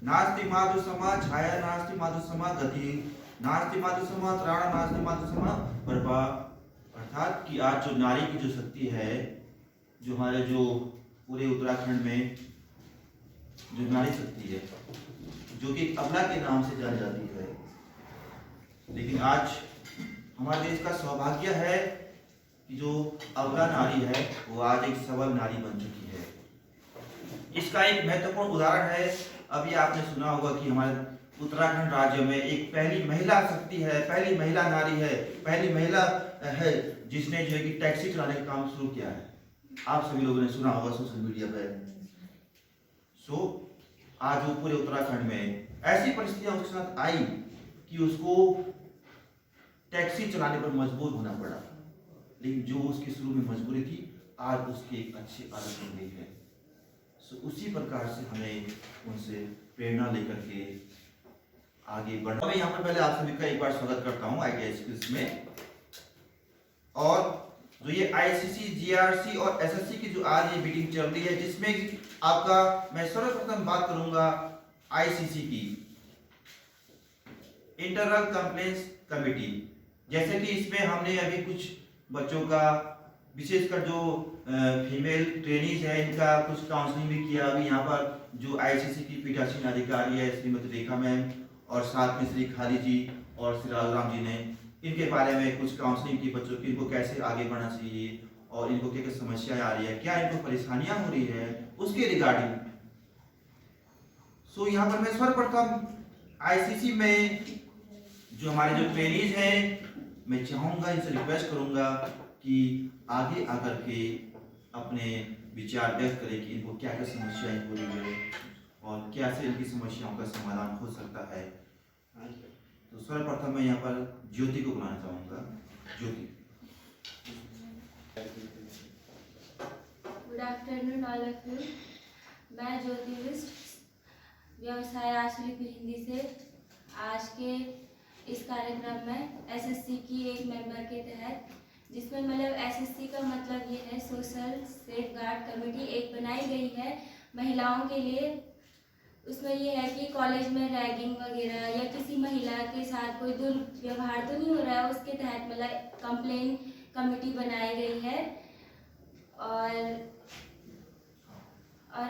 नास्ति मातु समा छाया, नास्ति मातु समा गति, नास्ति मातु समा त्राण, नास्ति मातु समा प्रभा। अर्थात कि आज जो नारी की जो शक्ति है, जो हमारे जो पूरे उत्तराखंड में जो नारी शक्ति है, जो कि अबला के नाम से जानी जाती है, लेकिन आज हमारे देश का सौभाग्य है कि जो अबला नारी है वो आज एक सबल नारी बन चुकी है। इसका एक महत्वपूर्ण उदाहरण है, अभी आपने सुना होगा कि हमारे उत्तराखंड राज्य में एक पहली महिला शक्ति है, पहली महिला नारी है, पहली महिला है जिसने जो है कि टैक्सी चलाने का काम शुरू किया है। आप सभी लोगों ने सुना होगा सोशल मीडिया पे। आज वो पूरे उत्तराखंड में ऐसी परिस्थितियां उसके साथ आई कि उसको टैक्सी चलाने पर मजबूर होना पड़ा, लेकिन जो उसकी शुरू में मजबूरी थी आज उसकी एक अच्छी आदत बन गई है। उसी प्रकार से हमें उनसे प्रेरणा लेकर के आगे बढ़ना। मैं यहाँ पर पहले आप सभी का एक बार स्वागत करता हूँ आईटीआई स्किल्स में। और जो ये आईसीसी, जीआरसी और एसएससी की जो आज ये मीटिंग चल रही है, जिसमें आपका मैं सर्वप्रथम बात करूंगा आईसीसी की, इंटरनल कंप्लेंट्स कमेटी। जैसे कि इसमें हमने अभी कुछ बच्चों का, विशेषकर जो फीमेल ट्रेनीज है, इनका कुछ काउंसलिंग भी किया। अभी यहाँ पर जो आईसीसी की पीठासीन अधिकारी है श्रीमती रेखा मैम और साथ में श्री खाली जी और श्री राजाराम जी ने इनके बारे में कुछ काउंसलिंग की बच्चों की, इनको कैसे आगे बढ़ना चाहिए और इनको क्या क्या समस्याएं आ रही है, क्या इनको परेशानियां हो रही है, उसके रिगार्डिंग। यहाँ पर मैं सर्वप्रथम आईसीसी में जो हमारे जो ट्रेनीज हैं, मैं चाहूंगा, इनसे रिक्वेस्ट करूंगा कि आगे आकर के अपने विचार व्यक्त करें कि इनको क्या क्या समस्याएं हो रही है और कैसे इनकी समस्याओं का समाधान हो सकता है। तो सर्वप्रथम मैं यहाँ पर ज्योति को बुलाना चाहूंगा। Jyoti. Good afternoon all of you. मैं ज्योति बिष्ट, व्यवसाय आश्रित हिंदी से आज के इस कार्यक्रम में एसएससी की एक मेंबर के तहत, जिसमें मतलब एसएससी का मतलब ये है सोशल सेफ गार्ड कमेटी एक बनाई गई है महिलाओं के लिए। उसमें ये है कि कॉलेज में रैगिंग वगैरह या किसी महिला के साथ कोई दुर्व्यवहार तो नहीं हो रहा है, उसके तहत मतलब कंप्लेन कमेटी बनाई गई है। और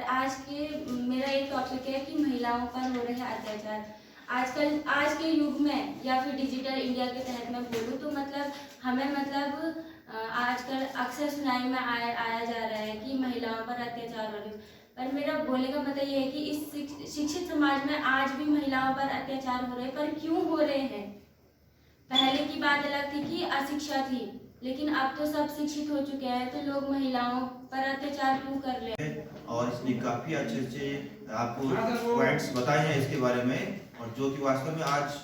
आज के मेरा एक टॉपिक है कि महिलाओं पर हो रहे अत्याचार। आज के युग में या फिर डिजिटल इंडिया के तहत मैं बोलूँ तो मतलब हमें मतलब आजकल अक्सर सुनाई में आया जा रहा है कि महिलाओं पर अत्याचार हो रहे हैं, पर मेरा बोलने का मतलब ये है कि इस शिक्षित समाज में आज भी महिलाओं पर अत्याचार हो रहे हैं, पर क्यों हो रहे हैं? पहले की बात अलग थी कि अशिक्षा थी, लेकिन अब तो सब शिक्षित हो चुके हैं, तो लोग महिलाओं पर अत्याचार क्यों कर रहे हैं? और इसने काफी अच्छे आपको पॉइंट्स बताए हैं इसके बारे में। और जो कि वास्तव में आज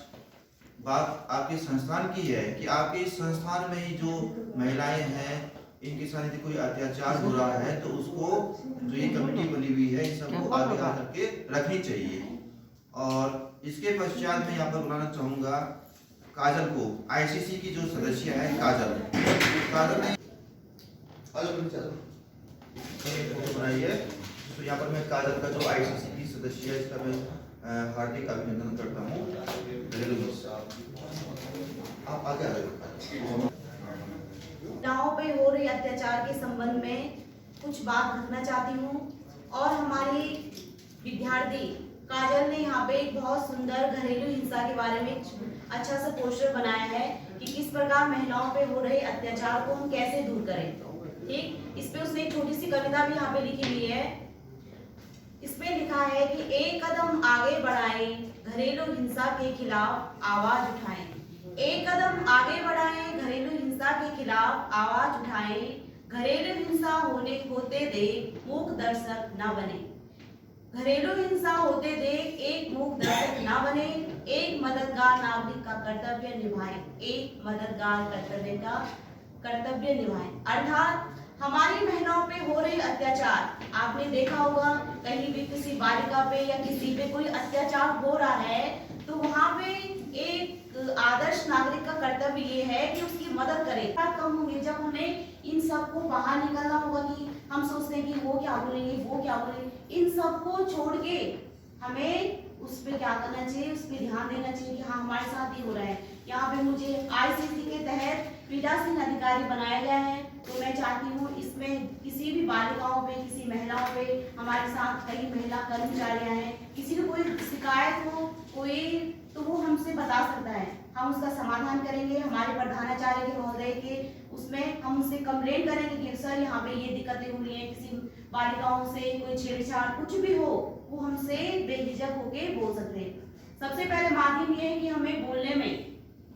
बात आपके संस्थान की है कि आपके इस संस्थान में ही जो महिलाएं हैं, इनके साथ यदि कोई अत्याचार हो रहा है तो उसको जो ये कमेटी बनी हुई है, इन सबको आगे आकर के रखनी चाहिए। और इसके पश्चात मैं यहाँ पर बुलाना चाहूंगा काजल को, आईसीसी की जो सदस्य है काजल ने बनाई है। तो यहाँ पर मैं काजल का जो आईसीसी की सदस्य है, इसका मैं हार्दिक अभिनंदन करता हूँ। आप आगे आ रहे। महिलाओं पे हो रहे अत्याचार के संबंध में कुछ बात रखना चाहती हूँ। और हमारी विद्यार्थी काजल ने यहाँ पे एक बहुत सुंदर घरेलू हिंसा के बारे में अच्छा सा पोस्टर बनाया है कि किस प्रकार महिलाओं पे हो रहे अत्याचार को हम कैसे दूर करें। ठीक, इस पे उसने एक छोटी सी कविता भी यहाँ पे लिखी हुई है। इसमें लिखा है कि एक कदम आगे बढ़ाएं, घरेलू हिंसा के खिलाफ आवाज उठाएं। एक कदम आगे बढ़ाएं, घरेलू हिंसा के खिलाफ आवाज उठाएं। घरेलू हिंसा होते देख मूक दर्शक न बने। घरेलू हिंसा होते देख एक मूक दर्शक न बने। एक मददगार नागरिक का कर्तव्य निभाएं। एक मददगार कर्तव्य निभाएं। अर्थात हमारी बहनों पे हो रहे अत्याचार, आपने देखा होगा कहीं भी किसी बालिका पे या किसी पे कोई अत्याचार हो रहा है तो वहाँ पे एक आदर्श नागरिक का कर्तव्य ये है कि उसकी मदद करे। कम होंगे जब हमें इन सबको बाहर निकलना होगा कि हम सोचते हैं कि वो क्या बोलेंगे, वो क्या बोलेंगे, इन सबको छोड़ के हमें पे क्या करना चाहिए, उस पर ध्यान देना चाहिए कि हाँ हमारे साथ ही हो रहा है। यहाँ पे मुझे ICC के तहत पीठासीन अधिकारी बनाया गया है, तो मैं चाहती हूँ इसमें किसी भी बालिकाओं पे, किसी महिलाओं पे, हमारे साथ कई महिला कर्मचारियाँ हैं, किसी को कोई शिकायत हो कोई, तो वो हमसे बता सकता है, हम उसका समाधान करेंगे। हमारे प्रधानाचार्य के महोदय के उसमें हम उससे कंप्लेन करेंगे कि सर यहाँ पे ये दिक्कतें हो रही हैं, किसी बालिकाओं से कोई छेड़छाड़ कुछ भी हो, वो हमसे बेझिझक होके बोल सकते हैं। सबसे पहले माध्यम ये है कि हमें बोलने में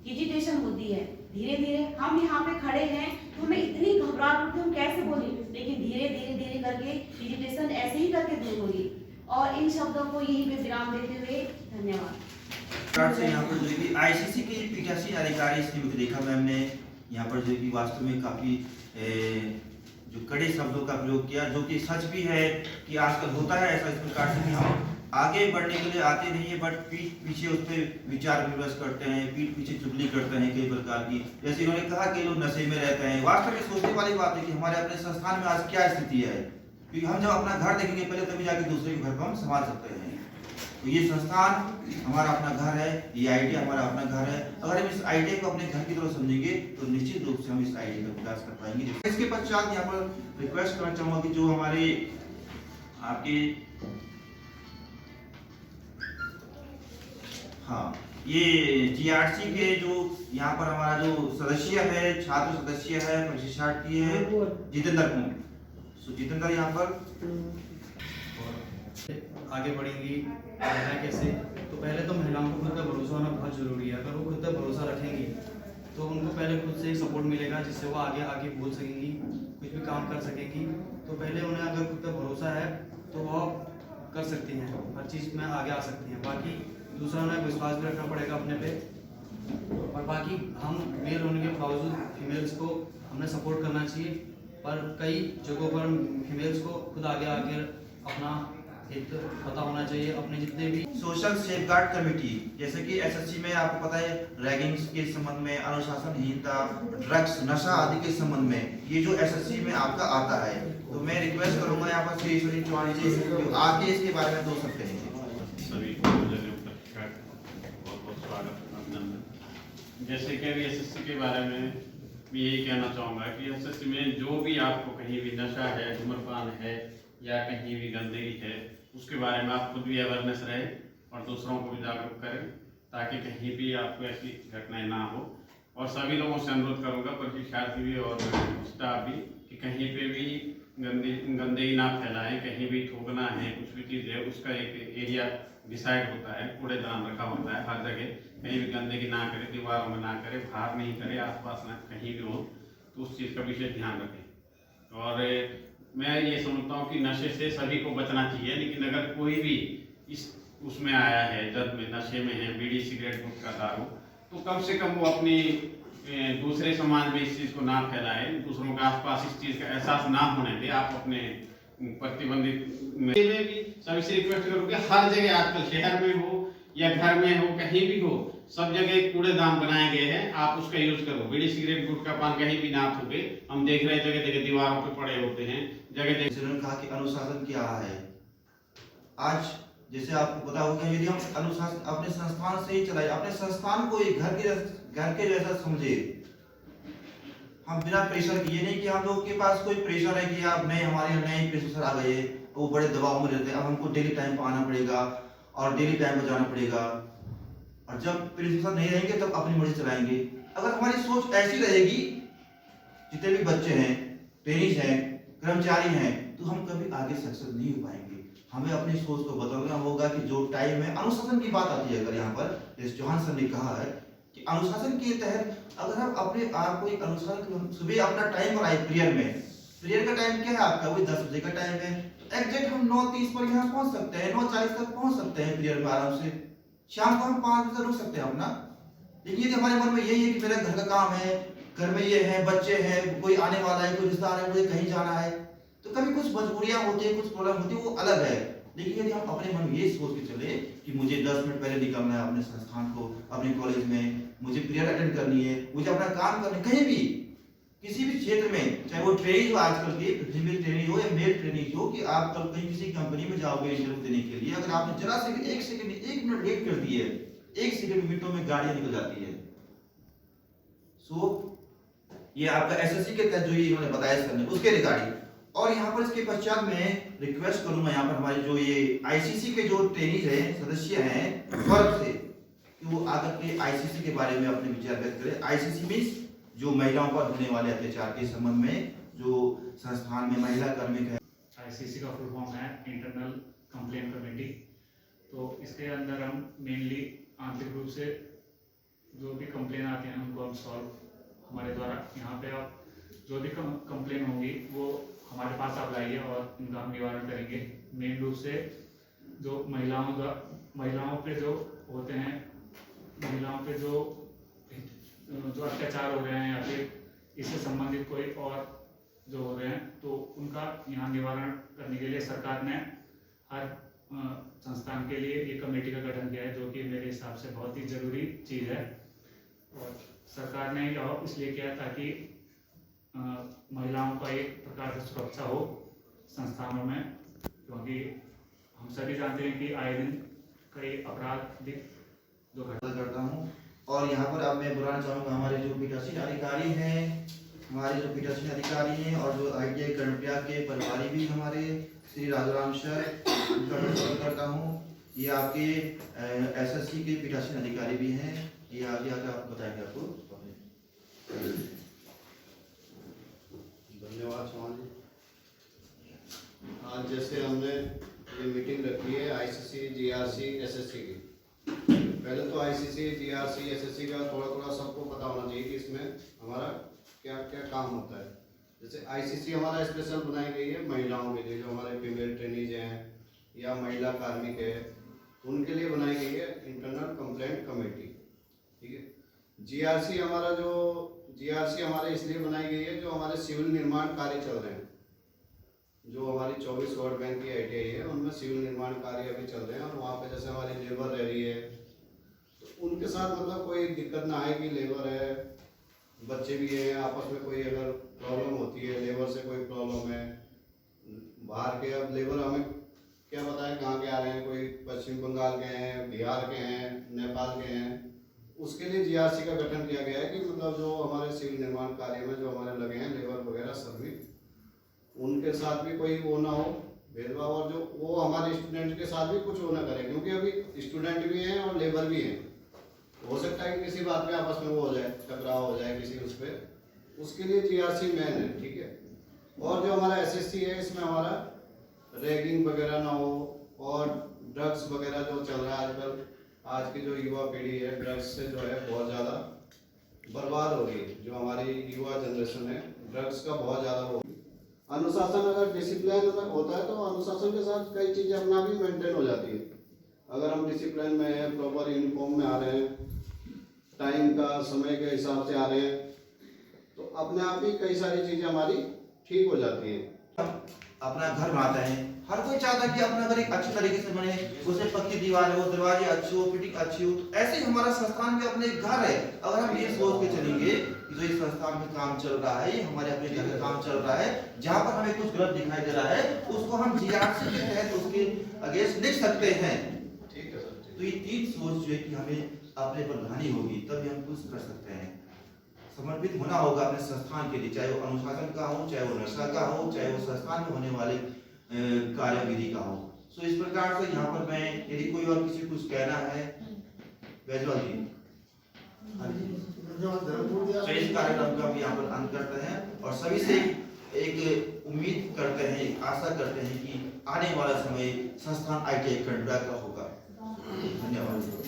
हेजिटेशन होती है, धीरे धीरे हम यहाँ पे खड़े हैं तो हमें इतनी घबराहट होती है हम कैसे बोलें, लेकिन धीरे धीरे धीरे करके हेजिटेशन ऐसे ही करके दूर होगी। और इन शब्दों को यहीं पे विराम देते हुए धन्यवाद। से यहाँ पर जो कि ICC के पीठासीन अधिकारी श्रीमती रेखा मैम ने यहाँ पर जो कि वास्तव में काफी जो कड़े शब्दों का प्रयोग किया, जो कि सच भी है कि आजकल होता है ऐसा इस प्रकार से कि हम आगे बढ़ने के लिए आते नहीं है, बट पीठ पीछे उस पर विचार विमर्श करते हैं, पीठ पीछे चुगली करते हैं कई प्रकार की। जैसे इन्होंने कहा कि लोग नशे में रहते हैं। वास्तव में सोचने वाली बात है कि हमारे अपने संस्थान में आज क्या स्थिति है, क्योंकि हम जब अपना घर देखेंगे पहले तभी जाके दूसरे के घर को हम संभाल सकते हैं। तो ये संस्थान हमारा अपना घर है, ये आइडिया हमारा अपना घर है। अगर हम इस आइडिया को अपने घर की तरह समझेंगे तो निश्चित रूप से हम इस आइडिया का विकास कर पाएंगे। इसके पश्चात यहाँ पर रिक्वेस्ट करना चाहूंगा कि जो हमारे आपके ये GRC के जो यहाँ पर हमारा जो सदस्य है, छात्र सदस्य है, प्रशिक्षणार्थी है जितेंद्र कुमार। सो जितेंद्र यहाँ पर आगे बढ़ेंगी महिला कैसे, तो पहले तो महिलाओं को खुद का भरोसा होना बहुत जरूरी है। अगर वो खुद का भरोसा रखेंगी तो उनको पहले खुद से सपोर्ट मिलेगा, जिससे वो आगे आगे बोल सकेंगी, कुछ भी काम कर सकेंगी। तो पहले उन्हें अगर खुद का भरोसा है तो वो कर सकती हैं, हर चीज़ में आगे आ सकती हैं। बाकी दूसरा उन्हें विश्वास भी रखना पड़ेगा अपने पे। और बाकी हम मेल होने के बावजूद फीमेल्स को हमने सपोर्ट करना चाहिए, पर कई जगहों पर फीमेल्स को खुद आगे आके अपना एक पता होना चाहिए अपने जितने भी सोशल सेफगार्ड कमेटी, जैसे कि SSC में आपको पता है रैगिंग्स के संबंध में, अनुशासनहीनता, ड्रग्स, नशा आदि के संबंध में ये जो SSC में आपका आता है, तो मैं रिक्वेस्ट करूंगा यहाँ पर श्री ईश्वरी चौहान जी आगे इसके बारे में 2 शब्द कहेंगे। सभी को बहुत बहुत स्वागत, अभिनंदन। जैसे कि अभी SSC के बारे में मैं यही कहना चाहूँगा कि SSC में जो भी आपको कहीं भी नशा है, धूम्रपान है या कहीं भी गंदगी है, उसके बारे में आप खुद भी अवेयरनेस रहे और दूसरों को भी जागरूक करें, ताकि कहीं भी आपको ऐसी घटनाएं ना हो। और सभी लोगों से अनुरोध करूँगा, प्रशिक्षार्थी भी और स्टाफ भी, कि कहीं पे भी गंदगी ना फैलाएं। कहीं भी थूकना है, कुछ भी चीज़ है, उसका एक एरिया डिसाइड होता है, कूड़ेदान रखा होता है हर जगह। कहीं भी गंदगी ना करें, दीवारों में ना करें, बाहर नहीं करें, आसपास ना कहीं भी हो, तो उस चीज़ का विशेष ध्यान रखें। और मैं ये समझता हूँ कि नशे से सभी को बचना चाहिए, लेकिन अगर कोई भी इस उसमें आया है, जद में नशे में है, बीड़ी सिगरेट गुटखा दारू, तो कम से कम वो अपनी दूसरे समाज में इस चीज़ को ना फैलाए, दूसरों के आसपास इस चीज़ का एहसास ना होने दे। आप अपने प्रतिबंधित में भी सभी से रिक्वेस्ट करूँगी, हर जगह आजकल शहर में हो या घर में हो, कहीं भी हो, सब जगह कूड़ेदान बनाए गए हैं, आप उसका यूज करो। बीड़ी सिगरेट गुटखा पान कहीं भी ना थूके। हम देख रहे हैं जगह जगह दीवारों पे पड़े होते हैं, जगह जगह। उन्होंने कहा कि अनुशासन क्या है। आज जैसे आपको पता होगा, यदि हम अनुशासन अपने संस्थान से ही चलाए, अपने संस्थान को एक घर के जैसा समझे, हम बिना प्रेशर किए, नहीं कि हम लोगों के पास कोई प्रेशर है कि आप नए हमारे नए प्रेशर आ गए, वो बड़े दबाव में रहते हैं, अब हमको डेली टाइम पर आना पड़ेगा और डेली टाइम पर जाना पड़ेगा, और जब प्रेशर नहीं रहेंगे तब अपनी मर्जी चलाएंगे। अगर हमारी सोच ऐसी रहेगी, जितने भी बच्चे हैं, ट्रेनिज हैं, कर्मचारी हैं, तो हम कभी आगे सक्सेस नहीं हो पाएंगे। हमें अपनी सोच को बदलना होगा कि जो टाइम है, अनुशासन की बात आती है। अगर यहाँ पर जैसे चौहान सर ने कहा है कि अनुशासन के तहत अगर हम अपने आप को एक अनुशासन, सुबह अपना टाइम पर आए प्रेयर में, प्रेयर का टाइम क्या है आपका, वही 10 बजे का टाइम है, तो एग्जैक्ट हम 9:30 पर यहाँ पहुंच सकते हैं, 9:40 तक पहुंच सकते हैं प्रेयर में आराम से। शाम को हम 5 बजे रुक सकते हैं अपना। लेकिन यदि हमारे मन में यही है कि मेरा घर का काम है, घर में ये है, बच्चे हैं, कोई आने वाला है, कोई रिश्तेदार है, मुझे कहीं जाना है, तो कभी कुछ मजबूरियां होती है, कुछ प्रॉब्लम होती है, वो अलग है। लेकिन यदि हम अपने मन में ये सोच के चले कि मुझे 10 मिनट पहले निकलना है अपने संस्थान को, अपने कॉलेज में, मुझे प्रेयर अटेंड करनी है, मुझे अपना काम करना है, कहीं भी, किसी भी क्षेत्र में, चाहे वो ट्रेनिंग हो, आजकल की फीमेल ट्रेनिंग हो या मेल ट्रेनिंग हो, कि आप कल कहीं किसी कंपनी में जाओगे इंटरव्यू देने के लिए, अगर आपने जरा से 1 सेकंड 1 मिनट लेट कर दिए, 1 सेकंड मिनटों में गाड़ियां निकल जाती है। सो ये आपका एसएससी के तहत जो ये इन्होंने बताया सर ने, उसके रिगार्डिंग। और यहाँ पर इसके पश्चात मैं रिक्वेस्ट करूंगा यहाँ पर हमारे जो ये आईसीसी के जो ट्रेनिंग है, सदस्य हैं वर्ग से, कि वो आकर के आईसीसी के बारे में अपने विचार व्यक्त करें। आईसीसी मींस जो महिलाओं पर होने वाले अत्याचार के संबंध में जो संस्थान में महिला कार्मिक है। आईसीसी का फुल फॉर्म है इंटरनल कंप्लेंट कमेटी। तो इसके अंदर हम मेनली आंतरिक रूप से जो भी कंप्लेन आते हैं उनको हम सॉल्व हमारे द्वारा, यहाँ पे आप जो भी कंप्लेन होंगी वो हमारे पास आप लाइए और उनका हम निवारण करेंगे। मेन रूप से जो महिलाओं पे जो होते हैं, महिलाओं पे जो अत्याचार हो रहे हैं या फिर इससे संबंधित कोई और जो हो रहे हैं, तो उनका यहाँ निवारण करने के लिए सरकार ने हर संस्थान के लिए एक कमेटी का गठन किया है, जो कि मेरे हिसाब से बहुत ही जरूरी चीज़ है। और सरकार ने यह इसलिए किया ताकि महिलाओं का एक प्रकार से सुरक्षा हो संस्थानों में, क्योंकि हम सभी जानते हैं कि आए दिन कई अपराधिक जो घटना करता हूँ। और यहाँ पर अब मैं बुलाना चाहूँगा हमारे जो पीठासीन अधिकारी हैं, हमारे जो पीठासीन अधिकारी हैं और जो आईटीआई कर्णप्रयाग के प्रभारी भी हमारे श्री राजाराम सर, उनका मैं स्वागत करता हूँ। ये आपके एसएससी के पीठासीन अधिकारी भी हैं, ये आगे आप बताएंगे आपको। धन्यवाद चौहान जी। आज जैसे हमने ये मीटिंग रखी है आईसीसी, जीआरसी, एसएससी की, पहले तो आईसीसी, जीआरसी, एसएससी का थोड़ा सबको पता होना चाहिए कि इसमें हमारा क्या क्या काम होता है। जैसे आईसीसी हमारा स्पेशल बनाई गई है महिलाओं के लिए, जो हमारे फीमेल ट्रेनीज हैं या महिला कार्मिक है, उनके लिए बनाई गई है इंटरनल कंप्लेंट कमेटी, ठीक है। जीआरसी हमारे इसलिए बनाई गई है जो हमारे सिविल निर्माण कार्य चल रहे हैं, जो हमारी 24 वार्ड बैंक की आईटीआई है, उनमें सिविल निर्माण कार्य अभी चल रहे हैं। और वहाँ पे जैसे हमारी लेबर रह रही है, तो उनके साथ मतलब कोई दिक्कत ना आए कि लेबर है, बच्चे भी हैं, आपस में कोई अगर प्रॉब्लम होती है, लेबर से कोई प्रॉब्लम है, बाहर के अब लेबर हमें क्या बताएं कहाँ के आ रहे हैं, कोई पश्चिम बंगाल के हैं, बिहार के हैं, नेपाल के हैं, उसके लिए जीआरसी का गठन किया गया है कि मतलब जो हमारे सिविल निर्माण कार्य में जो हमारे लगे हैं लेबर वगैरह सभी, उनके साथ भी कोई वो ना हो भेदभाव, और जो वो हमारे स्टूडेंट के साथ भी कुछ वो ना करें, क्योंकि अभी स्टूडेंट भी हैं और लेबर भी हैं। हो सकता है कि किसी बात पे आपस में वो हो जाए, टकराव हो जाए किसी उस पर, उसके लिए जीआरसी मैन है, ठीक है। और जो हमारा एसएससी है, इसमें हमारा रैगिंग वगैरह ना हो, और ड्रग्स वगैरह जो चल रहा है आजकल, आज की जो युवा पीढ़ी है ड्रग्स से जो है बहुत ज़्यादा बर्बाद हो रही है। जो हमारी युवा जनरेशन है ड्रग्स का बहुत ज़्यादा हो, अनुशासन अगर डिसिप्लिन होता है तो अनुशासन के साथ कई चीज़ें अपना भी मेंटेन हो जाती है। अगर हम डिसिप्लिन में हैं, प्रॉपर यूनिफॉर्म में आ रहे हैं, टाइम का समय के हिसाब से आ रहे हैं, तो अपने आप ही कई सारी चीज़ें हमारी ठीक हो जाती हैं। अपना घर बनाते हैं, हर कोई चाहता है कि अपना घर एक अच्छे तरीके से बने, उसे पक्की दीवार हो, दरवाजे अच्छे हो, फिटिंग अच्छी हो। ऐसे ही हमारा संस्थान भी अपने घर है। अगर हम ये सोच के चलेंगे कि जो इस संस्थान में काम चल रहा है, ये हमारे अपने घर में काम चल रहा है, जहाँ पर हमें कुछ गलत दिखाई दे रहा है, उसको हम जीआरसी के तहत उसके अगेंस्ट लिख सकते हैं, ठीक है सर। तो ये 3 सोच जो है कि हमें अपने पर लानी होगी, तभी हम कुछ कर सकते हैं। समर्पित होना होगा अपने संस्थान के लिए, चाहे वो अनुशासन का हो, चाहे वो नशा का हो, चाहे वो संस्थान में होने वाले कार्यविधि का हो। सो इस प्रकार से यहाँ पर मैं, यदि कोई और किसी कुछ कहना है, बैजवाल जी, तो इस कार्यक्रम का हम यहाँ पर अंत करते हैं और सभी से एक उम्मीद करते हैं, एक आशा करते हैं कि आने वाला समय संस्थान आईटीआई कर्णप्रयाग का होगा। धन्यवाद।